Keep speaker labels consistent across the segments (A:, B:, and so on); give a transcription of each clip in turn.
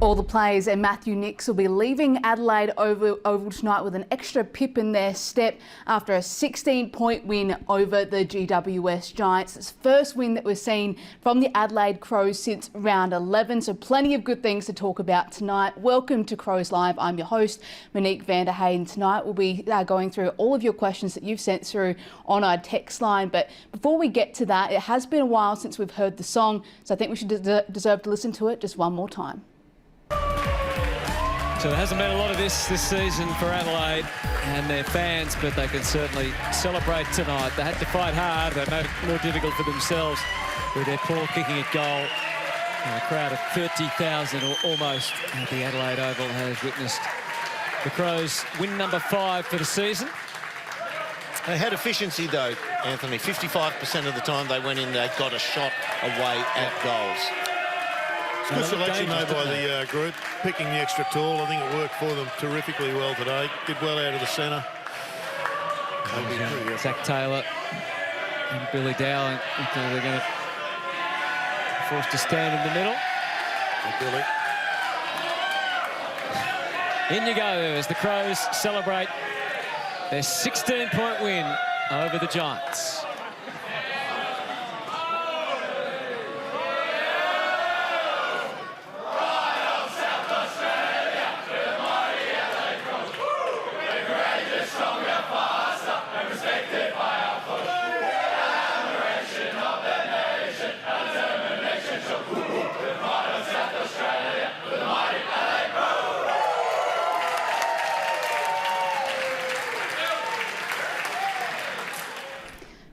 A: All the players and Matthew Nicks will be leaving Adelaide Oval tonight with an extra pip in their step after a 16-point win over the GWS Giants. It's the first win that we've seen from the Adelaide Crows since round 11, so plenty of good things to talk about tonight. Welcome to Crows Live. I'm your host, Monique Vanderheyden. Tonight we'll be going through all of your questions that you've sent through on our text line, but before we get to that, it has been a while since we've heard the song, so I think we should deserve to listen to it just one more time.
B: So there hasn't been a lot of this season for Adelaide and their fans, but they can certainly celebrate tonight. They had to fight hard. They made it more difficult for themselves with their poor kicking at goal. And a crowd of 30,000 or almost at the Adelaide Oval has witnessed the Crows win number 5 for the season.
C: They had efficiency though, Anthony. 55% of the time they went in, they got a shot away at goals.
D: Good selection though by the group, picking the extra tall. I think it worked for them terrifically well today. Did well out of the centre.
B: Zach Taylor and Billy Dowling. They're going to be forced to stand in the middle.
D: Billy.
B: In you go as the Crows celebrate their 16-point win over the Giants.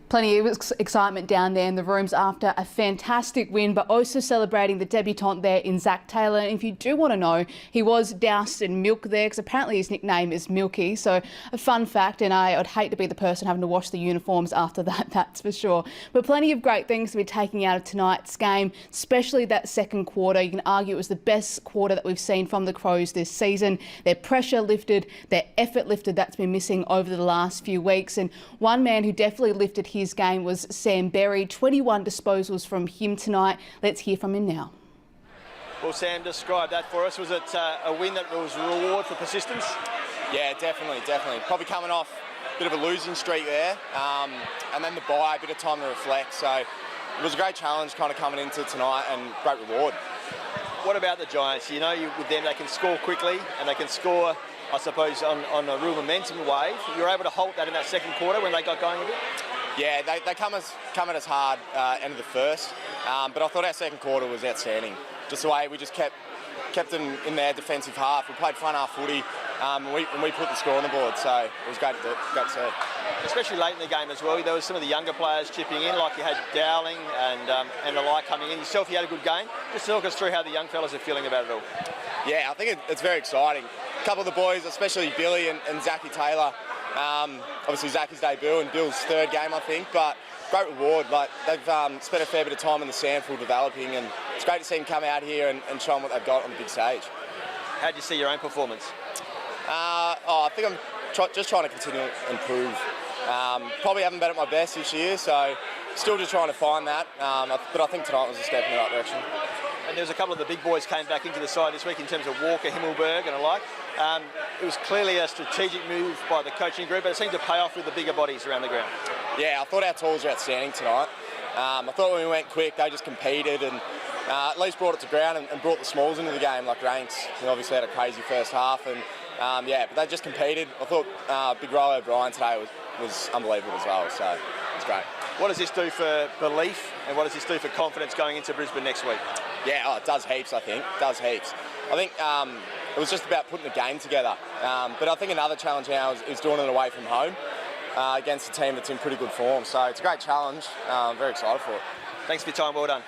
A: Plenty of excitement down there in the rooms after a fantastic win, but also celebrating the debutant there in Zach Taylor. And if you do want to know, he was doused in milk there because apparently his nickname is Milky. So a fun fact, and I'd hate to be the person having to wash the uniforms after that, that's for sure. But plenty of great things to be taking out of tonight's game, especially that second quarter. You can argue it was the best quarter that we've seen from the Crows this season. Their pressure lifted, their effort lifted, that's been missing over the last few weeks. And one man who definitely lifted his game was Sam Berry. 21 disposals from him tonight. Let's hear from him now.
E: Well, Sam, describe that for us. Was it a win that was a reward for persistence?
F: Yeah, definitely. Probably coming off a bit of a losing streak there, and then the bye, a bit of time to reflect. So it was a great challenge kind of coming into tonight and great reward.
E: What about the Giants? You know, with them they can score quickly and they can score, I suppose, on a real momentum wave. You were able to halt that in that second quarter when they got going a bit?
F: Yeah, they come at us hard end of the first, but I thought our second quarter was outstanding. Just the way we just kept them in their defensive half. We played front half footy, and we put the score on the board, so it was great to see.
E: Especially late in the game as well, there was some of the younger players chipping in, like you had Dowling and the like coming in. Yourself, you had a good game. Just talk us through how the young fellas are feeling about it all.
F: Yeah, I think it's very exciting. A couple of the boys, especially Billy and Zachy Taylor, obviously Zachy's debut and Bill's third game, I think, but great reward. Like they've spent a fair bit of time in the sandfield developing, and it's great to see them come out here and show them what they've got on the big stage.
E: How did you see your own performance?
F: I think I'm just trying to continue to improve. Probably haven't been at my best this year, so still just trying to find that. But I think tonight was a step in the right direction.
E: And there's a couple of the big boys came back into the side this week in terms of Walker, Himmelberg and the like. It was clearly a strategic move by the coaching group, but it seemed to pay off with the bigger bodies around the ground.
F: Yeah, I thought our tools were outstanding tonight. I thought when we went quick, they just competed and at least brought it to ground and brought the smalls into the game, like Ranks. He obviously had a crazy first half, and but they just competed. I thought Big Ro O'Brien today was unbelievable as well, so it's great.
E: What does this do for belief, and what does this do for confidence going into Brisbane next week?
F: Yeah, it does heaps, I think. It does heaps. I think it was just about putting the game together. But I think another challenge now is doing it away from home against a team that's in pretty good form. So it's a great challenge. I'm very excited for it.
E: Thanks for your time. Well done.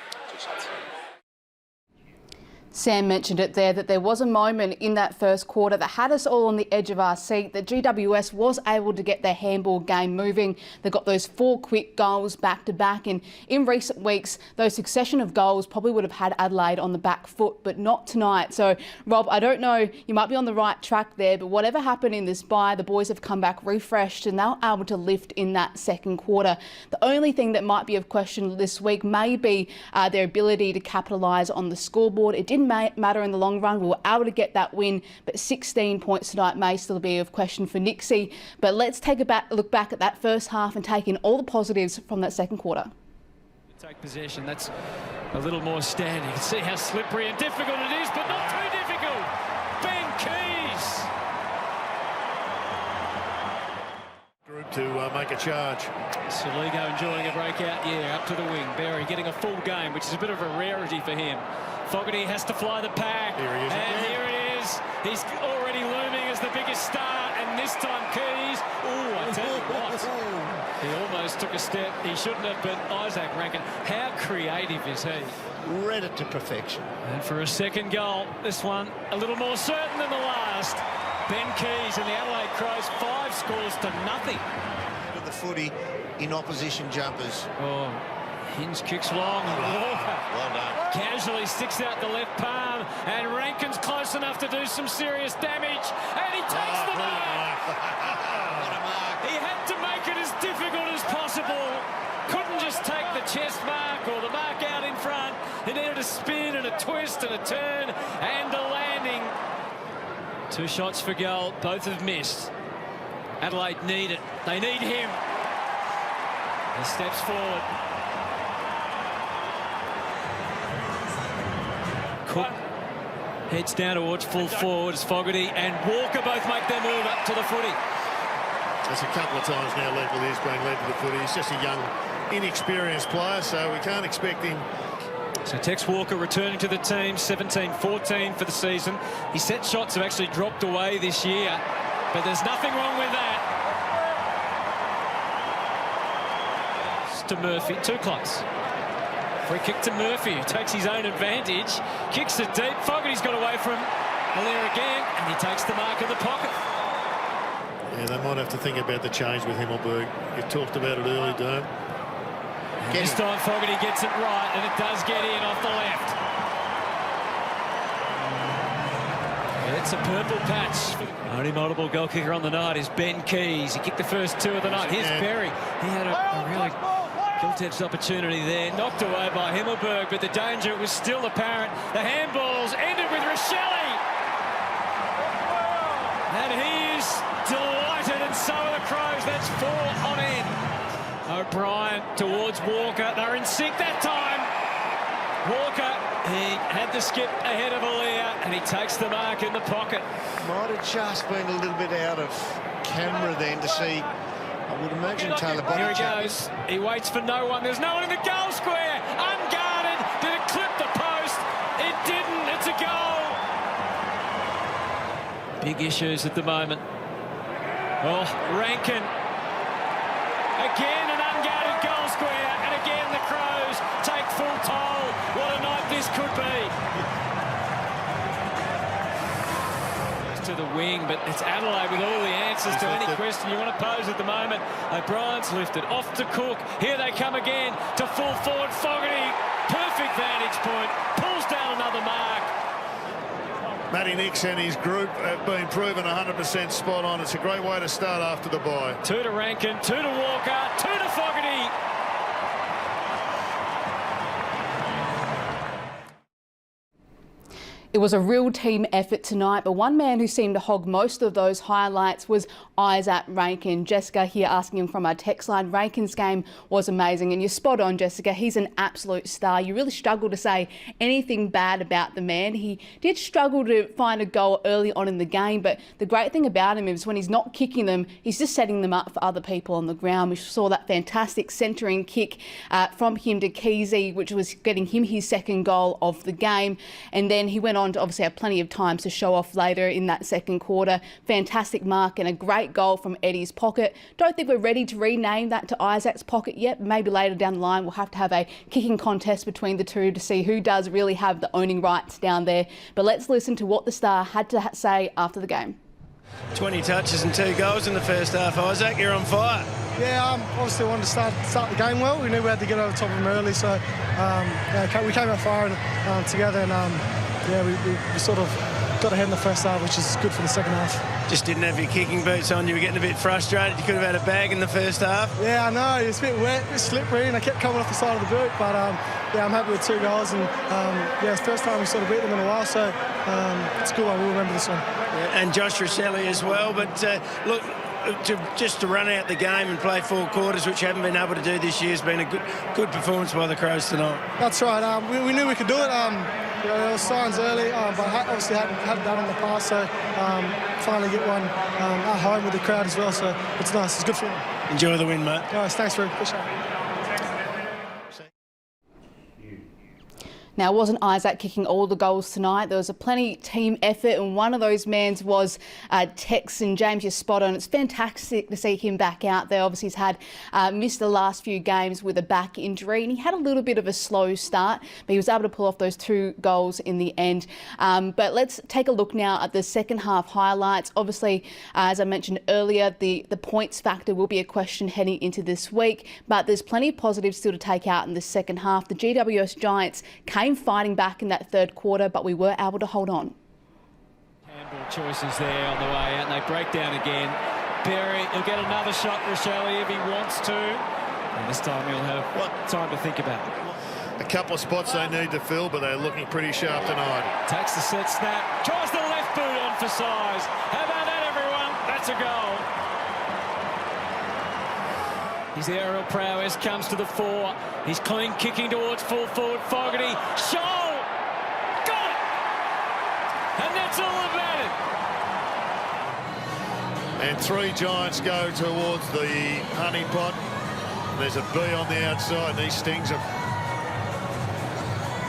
A: Sam mentioned it there, that there was a moment in that first quarter that had us all on the edge of our seat, that GWS was able to get their handball game moving. They got those 4 quick goals back to back, and in recent weeks, those succession of goals probably would have had Adelaide on the back foot, but not tonight. So, Rob, I don't know, you might be on the right track there, but whatever happened in this bye, the boys have come back refreshed and they were able to lift in that second quarter. The only thing that might be of question this week may be their ability to capitalise on the scoreboard. It didn't didn't matter in the long run. We were able to get that win, but 16 points tonight may still be of question for Nixie. But let's take a look back at that first half and take in all the positives from that second quarter.
B: Take possession, that's a little more standing. You can see how slippery and difficult it is, but not too difficult. Ben Keys.
D: Group to make a charge.
B: Soligo enjoying a breakout year up to the wing. Berry getting a full game, which is a bit of a rarity for him. Fogarty has to fly the pack.
D: Here he is
B: and
D: again.
B: here it is. He's already looming as the biggest star, and this time Keys. Oh, I tell you what. He almost took a step he shouldn't have, but Isaac Rankin, how creative is he?
C: Read it to perfection.
B: And for a second goal, this one a little more certain than the last. Ben Keys and the Adelaide Crows, 5 scores to nothing.
C: The footy in opposition jumpers.
B: Oh, Hinge kicks long. Walker
C: Well done.
B: casually sticks out the left palm, and Rankin's close enough to do some serious damage, and he takes the mark.
C: What a mark.
B: He had to make it as difficult as possible. Couldn't just take the chest mark or the mark out in front. He needed a spin and a twist and a turn and a landing. 2 shots for goal, both have missed. Adelaide need it. They need him. He steps forward. Cook heads down towards full forward as Fogarty and Walker both make their move up to the footy.
D: There's a couple of times now left with his being led to the footy. He's just a young, inexperienced player, so we can't expect him.
B: So Tex Walker returning to the team, 17-14 for the season. His set shots have actually dropped away this year, but there's nothing wrong with that. It's to Murphy, too close. Free kick to Murphy, who takes his own advantage, kicks it deep. Fogarty's got away from Hilaire again, and he takes the mark in the pocket.
D: Yeah, they might have to think about the change with Himmelberg. You talked about it early, Dome.
B: This time Fogarty gets it right, and it does get in off the left. It's a purple patch. Only multiple goal kicker on the night is Ben Keys. He kicked the first 2 of the night. Here's Berry. He had a really gilt-edged opportunity there, knocked away by Himmelberg, but the danger was still apparent. The handballs ended with Rochelle. And he is delighted, and so are the Crows. That's 4 on end. O'Brien towards Walker. They're in sync that time. Walker, he had the skip ahead of Hilaire, and he takes the mark in the pocket.
C: Might have just been a little bit out of camera then to see, I would imagine, Taylor body
B: Here he
C: check.
B: goes. He waits for no one. There's no one in the goal square. Unguarded. Did it clip the post? It didn't. It's a goal. Big issues at the moment. Oh, Rankin. Again, an unguarded goal square, and again the Crows take full toll. What a night this could be. To the wing, but it's Adelaide with all the answers to any question you want to pose at the moment. O'Brien's lifted off to Cook. Here they come again to full forward. Fogarty, perfect vantage point, pulls down another mark.
D: Matty Nix and his group have been proven 100% spot on. It's a great way to start after the bye.
B: 2 to Rankin, 2 to Walker, 2 to Fogarty.
A: It was a real team effort tonight, but one man who seemed to hog most of those highlights was Isaac Rankin. Jessica here asking him from our text line. Rankin's game was amazing, and you're spot on, Jessica. He's an absolute star. You really struggle to say anything bad about the man. He did struggle to find a goal early on in the game, but the great thing about him is when he's not kicking them, he's just setting them up for other people on the ground. We saw that fantastic centering kick from him to Keezy, which was getting him his second goal of the game, and then he went on to obviously have plenty of time to show off later in that second quarter. Fantastic mark and a great goal from Eddie's pocket. Don't think we're ready to rename that to Isaac's pocket yet. Maybe later down the line we'll have to have a kicking contest between the two to see who does really have the owning rights down there. But let's listen to what the star had to say after the game.
G: 20 touches and 2 goals in the first half. Isaac, you're on fire.
H: Yeah, obviously wanted to start the game well. We knew we had to get over the top of them early, so we came out firing together, and we sort of got ahead in the first half, which is good for the second half.
G: Just didn't have your kicking boots on. You were getting a bit frustrated. You could have had a bag in the first half.
H: Yeah, I know. It was a bit wet, a bit slippery, and I kept coming off the side of the boot. But yeah, I'm happy with 2 goals, and yeah, it's the first time we sort of beat them in a while, so it's a good one. We'll remember this one.
G: Yeah, and Josh Rosselli as well. But look, just to run out the game and play 4 quarters, which you haven't been able to do this year, has been a good performance by the Crows tonight.
H: That's right. We knew we could do it. You know, there were signs early, but obviously hadn't done it in the past. So finally get one at home with the crowd as well. So it's nice. It's good for them.
G: Enjoy the win, mate.
H: Guys, thanks, Rick. Appreciate it.
A: Now, it wasn't Isaac kicking all the goals tonight. There was a plenty team effort, and one of those mans was Texan. James, you're spot on. It's fantastic to see him back out there. Obviously, he's had missed the last few games with a back injury, and he had a little bit of a slow start, but he was able to pull off those 2 goals in the end. But let's take a look now at the second half highlights. Obviously, as I mentioned earlier, the points factor will be a question heading into this week, but there's plenty of positives still to take out in the second half. The GWS Giants came fighting back in that third quarter, but we were able to hold on.
B: Handball choices there on the way out, and they break down again. Berry, he'll get another shot, Rosselli, if he wants to. And this time he'll have time to think about it.
D: A couple of spots they need to fill, but they're looking pretty sharp tonight.
B: Takes the set snap, tries the left boot on for size. How about that, everyone? That's a goal. His aerial prowess comes to the fore. He's clean kicking towards full forward Fogarty. Shoal! Got it! And that's all that mattered.
D: And 3 Giants go towards the honey pot. There's a bee on the outside, and he stings him.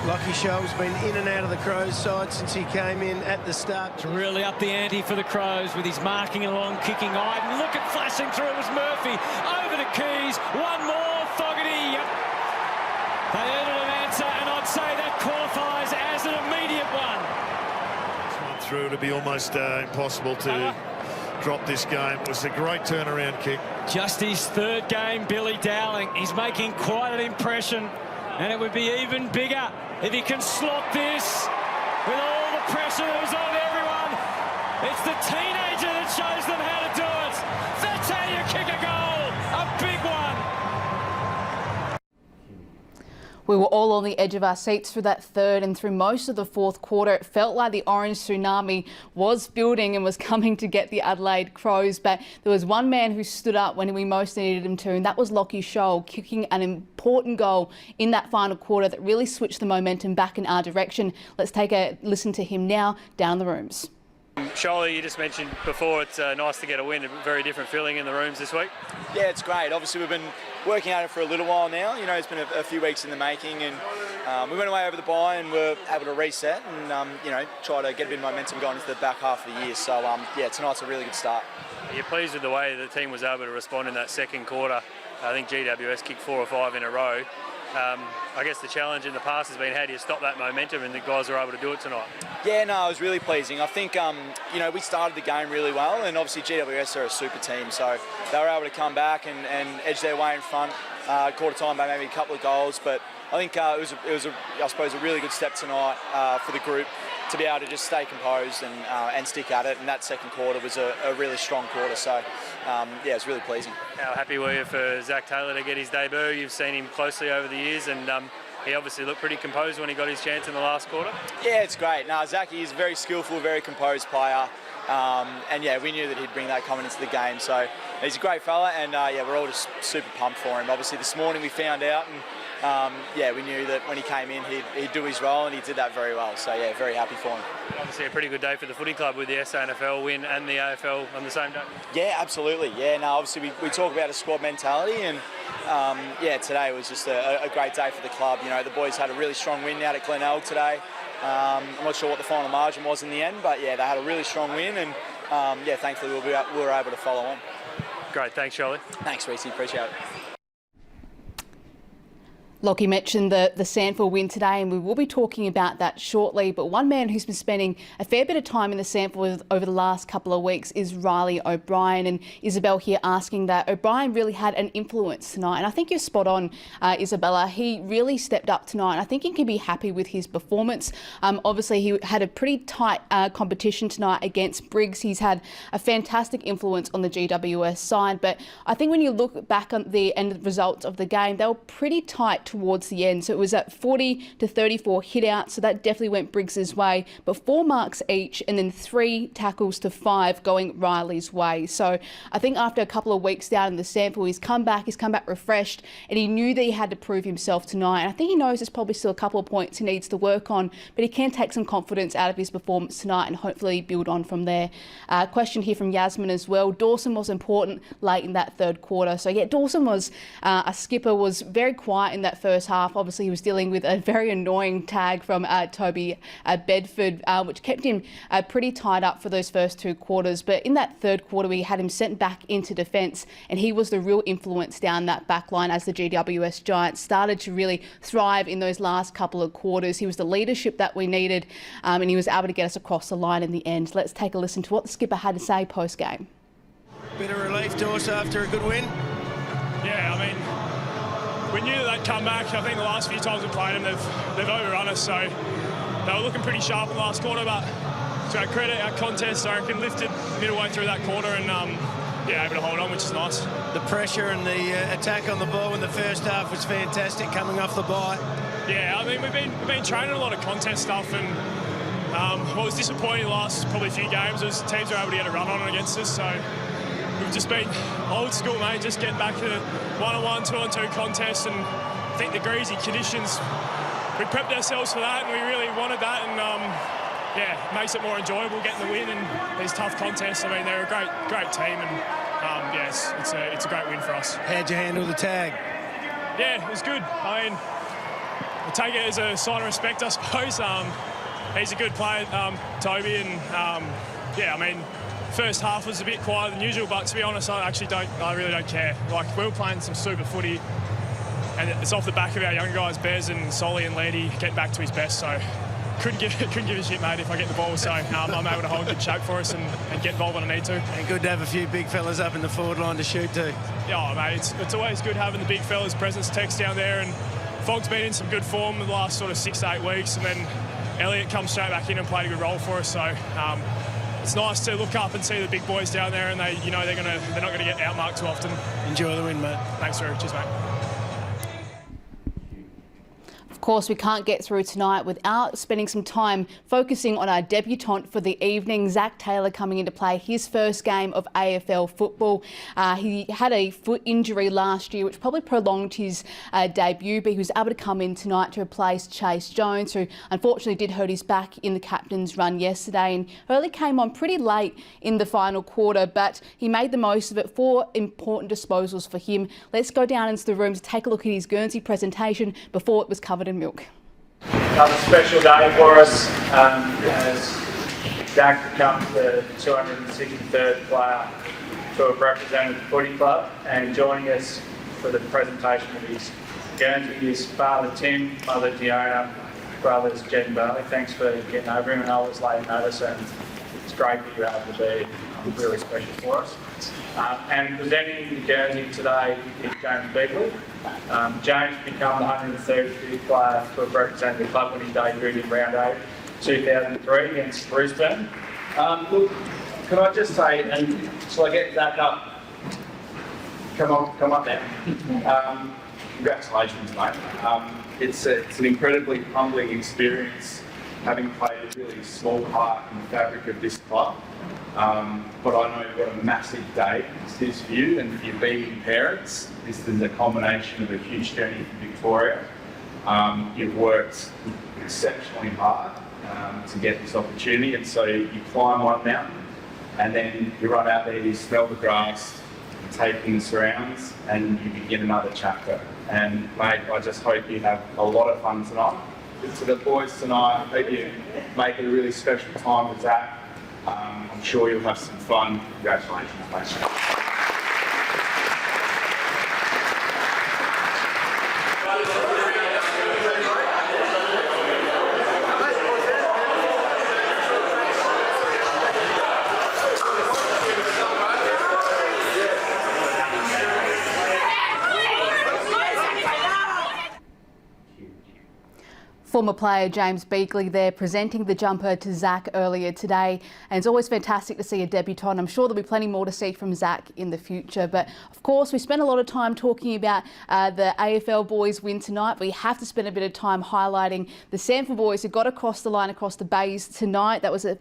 G: Lockie Shoal's been in and out of the Crows side since he came in at the start.
B: To really up the ante for the Crows with his marking along, kicking Iden. Look at flashing through, it was Murphy. Over to Keys, one more, Fogarty. Yep. They earned an answer, and I'd say that qualifies as an immediate one.
D: This one through to be almost impossible to drop this game. It was a great turnaround kick.
B: Just his 3rd game, Billy Dowling. He's making quite an impression, and it would be even bigger if he can slot this with all the pressure that was on everyone. It's the teenager that shows them how to do it. That's how you kick a goal. A big one.
A: We were all on the edge of our seats through that third and through most of the fourth quarter. It felt like the orange tsunami was building and was coming to get the Adelaide Crows, but there was one man who stood up when we most needed him to, and that was Lockie Shoal, kicking an important goal in that final quarter that really switched the momentum back in our direction. Let's take a listen to him now down the rooms.
I: Shoal, you just mentioned before it's nice to get a win, a very different feeling in the rooms this week.
E: Yeah, it's great. Obviously, we've been working at it for a little while now. You know, it's been a few weeks in the making, and we went away over the bye and were able to reset and, you know, try to get a bit of momentum going into the back half of the year. So, yeah, tonight's a really good start.
I: You're pleased with the way the team was able to respond in that second quarter. I think GWS kicked 4 or 5 in a row. I guess the challenge in the past has been how do you stop that momentum, and the guys are able to do it tonight. Yeah, no, it was really pleasing. I think, you know, we started the game really well, and obviously GWS are a super team, so they were able to come back and edge their way in front, quarter time by maybe a couple of goals, but I think it was I suppose, a really good step tonight for the group to be able to just stay composed and stick at it, and that second quarter was a really strong quarter, so yeah, it's really pleasing. How happy were you for Zach Taylor to get his debut? You've seen him closely over the years, and he obviously looked pretty composed when he got his chance in the last quarter. Yeah, it's great. No, Zach is a very skillful, very composed player, and yeah, we knew that he'd bring that coming into the game, so he's a great fella, and yeah, we're all just super pumped for him. Obviously this morning we found out, and yeah, we knew that when he came in he'd do his role, and he did that very well, so yeah, very happy for him. Obviously a pretty good day for the footy club with the SANFL win and the AFL on the same day. Yeah, absolutely. Yeah, no, obviously we talk about a squad mentality, and yeah, today was just a great day for the club. You know, the boys had a really strong win out at Glenelg today. I'm not sure what the final margin was in the end, but yeah, they had a really strong win, and yeah, thankfully we were able to follow on. Great, thanks, Charlie. Thanks, Reece, appreciate it.
A: Lockie mentioned the Sandford win today, and we will be talking about that shortly. But one man who's been spending a fair bit of time in the Sandford over the last couple of weeks is Riley O'Brien. And Isabel here asking that O'Brien really had an influence tonight. And I think you're spot on, Isabella. He really stepped up tonight. And I think he can be happy with his performance. Obviously, he had a pretty tight competition tonight against Briggs. He's had a fantastic influence on the GWS side. But I think when you look back on the end results of the game, they were pretty tight towards the end. So it was at 40 to 34 hit out. So that definitely went Briggs's way, but 4 marks each and then 3 tackles to 5 going Riley's way. So I think after a couple of weeks down in the sample, he's come back refreshed, and he knew that he had to prove himself tonight. And I think he knows there's probably still a couple of points he needs to work on, but he can take some confidence out of his performance tonight and hopefully build on from there. Question here from Yasmin as well. Dawson was important late in that third quarter. So yeah, Dawson was a skipper, was very quiet in that first half. Obviously, he was dealing with a very annoying tag from Toby Bedford, which kept him pretty tied up for those first 2 quarters. But in that third quarter, we had him sent back into defence, and he was the real influence down that back line as the GWS Giants started to really thrive in those last couple of quarters. He was the leadership that we needed, and he was able to get us across the line in the end. Let's take a listen to what the skipper had to say post-game.
G: Bit of relief to us after a good win.
J: Yeah, I mean, we knew that they'd come back. I think the last few times we played them, they've overrun us, so they were looking pretty sharp in the last quarter, but to our credit, our contest, I reckon, lifted middle way through that quarter and, able to hold on, which is nice.
G: The pressure and the attack on the ball in the first half was fantastic, coming off the bye.
J: Yeah, I mean, we've been training a lot of contest stuff, and what was disappointing the last probably few games was teams were able to get a run on against us, so we've just been old school, mate, just getting back to one-on-one, two-on-two contests, and I think the greasy conditions, we prepped ourselves for that, and we really wanted that, and it makes it more enjoyable getting the win and these tough contests. I mean, they're a great team, and it's a great win for us.
G: How'd you handle the tag?
J: Yeah, it was good. I mean, I take it as a sign of respect, I suppose. He's a good player, Toby, and first half was a bit quieter than usual, but to be honest, I really don't care. Like, we were playing some super footy, and it's off the back of our young guys, Bez and Solly and Landy, getting back to his best. So couldn't give a shit, mate, if I get the ball. So I'm able to hold good shape for us and get involved when I need to.
G: And good to have a few big fellas up in the forward line to shoot too.
J: Yeah, mate, it's always good having the big fellas' presence, Tex down there, and Fogg's been in some good form in the last sort of 6 to 8 weeks, and then Elliot comes straight back in and played a good role for us. So it's nice to look up and see the big boys down there, and they're not gonna get outmarked too often.
G: Enjoy the win, mate.
J: Thanks, Drew. Cheers, mate.
A: Of course, we can't get through tonight without spending some time focusing on our debutant for the evening, Zach Taylor, coming into play his first game of AFL football. He had a foot injury last year, which probably prolonged his debut, but he was able to come in tonight to replace Chase Jones, who unfortunately did hurt his back in the captain's run yesterday, and early came on pretty late in the final quarter, but he made the most of it. 4 important disposals for him. Let's go down into the room to take a look at his Guernsey presentation before it was covered in milk.
K: Another special day for us as Zach becomes the 263rd player to have represented the footy club, and joining us for the presentation of his Guernsey is father Tim, mother Giona, brothers Jen Bailey. Thanks for getting over him, and I was late notice, and it's great that you're able to be really special for us. And presenting the Guernsey today is James Beagley. James became the 132th player to have represented the club when he debuted in round 8, 2003 against Brisbane. Look, can I just say, and shall I get Zach up? Come up now.
L: Congratulations, mate. It's an incredibly humbling experience, having played a really small part in the fabric of this club. But I know what a massive day this is for you and for your being parents. This is a combination of a huge journey for Victoria. You've worked exceptionally hard to get this opportunity, and so you climb one mountain and then you run out there, you smell the grass, you take in the surrounds, and you begin another chapter. And mate, I just hope you have a lot of fun tonight. To the boys tonight, I hope you make it a really special time with Zach. I'm sure you'll have some fun. Congratulations, mate.
J: Well,
A: Former player James Beagley there presenting the jumper to Zach earlier today, and it's always fantastic to see a debutant. I'm sure there'll be plenty more to see from Zach in the future, but of course we spent a lot of time talking about the AFL boys win tonight. We have to spend a bit of time highlighting the Sanford boys who got across the line across the Bays tonight. That was a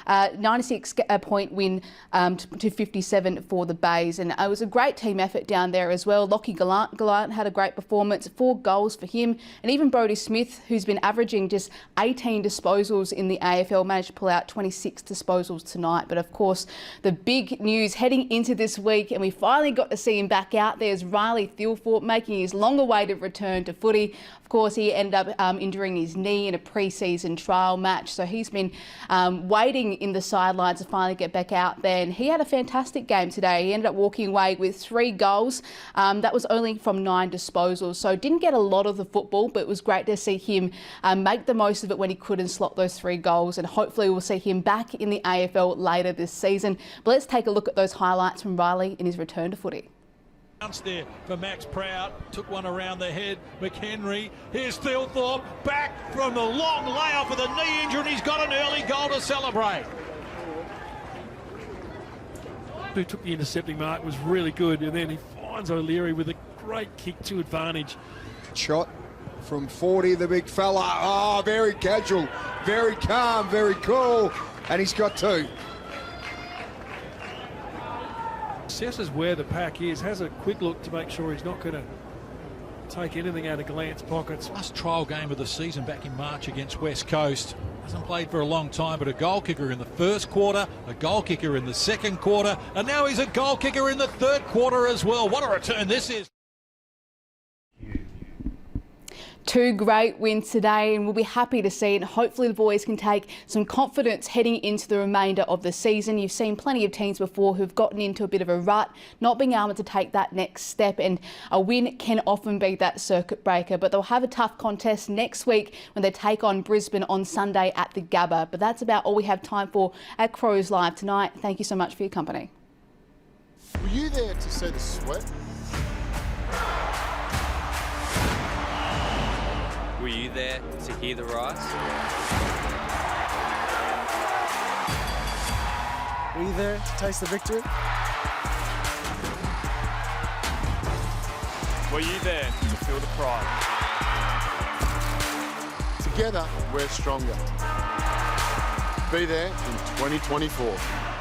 A: 96 point win to 57 for the Bays, and it was a great team effort down there as well. Lockie Gallant had a great performance, 4 goals for him, and even Brodie Smith, who's been averaging just 18 disposals in the AFL, managed to pull out 26 disposals tonight. But of course, the big news heading into this week, and we finally got to see him back out there, is Riley Thilthorpe making his long-awaited return to footy. Of course, he ended up injuring his knee in a pre-season trial match, so he's been waiting in the sidelines to finally get back out there, and he had a fantastic game today. He ended up walking away with 3 goals. That was only from 9 disposals, so didn't get a lot of the football, but it was great to see him make the most of it when he could and slot those 3 goals, and hopefully we'll see him back in the AFL later this season. But let's take a look at those highlights from Riley in his return to footy.
M: There for Max Proud, took one around the head. McHenry, here's Thilthorpe, back from the long layoff with a knee injury, and he's got an early goal to celebrate.
N: Who took the intercepting mark was really good, and then he finds O'Leary with a great kick to advantage.
O: Shot from 40, the big fella. Oh, very casual, very calm, very cool, and he's got 2.
N: Assesses where the pack is, has a quick look to make sure he's not going to take anything out of Gallant's pockets.
M: Last trial game of the season back in March against West Coast. Hasn't played for a long time, but a goal kicker in the first quarter, a goal kicker in the second quarter, and now he's a goal kicker in the third quarter as well. What a return this is.
A: 2 great wins today, and we'll be happy to see it. Hopefully the boys can take some confidence heading into the remainder of the season. You've seen plenty of teams before who've gotten into a bit of a rut, not being able to take that next step, and a win can often be that circuit breaker. But they'll have a tough contest next week when they take on Brisbane on Sunday at the Gabba. But that's about all we have time for at Crows Live tonight. Thank you so much for your company.
P: Were you there to see the sweat?
Q: Were you there to hear the rise?
P: Were you there to taste the victory?
J: Were you there to feel the pride?
P: Together, we're stronger. Be there in 2024.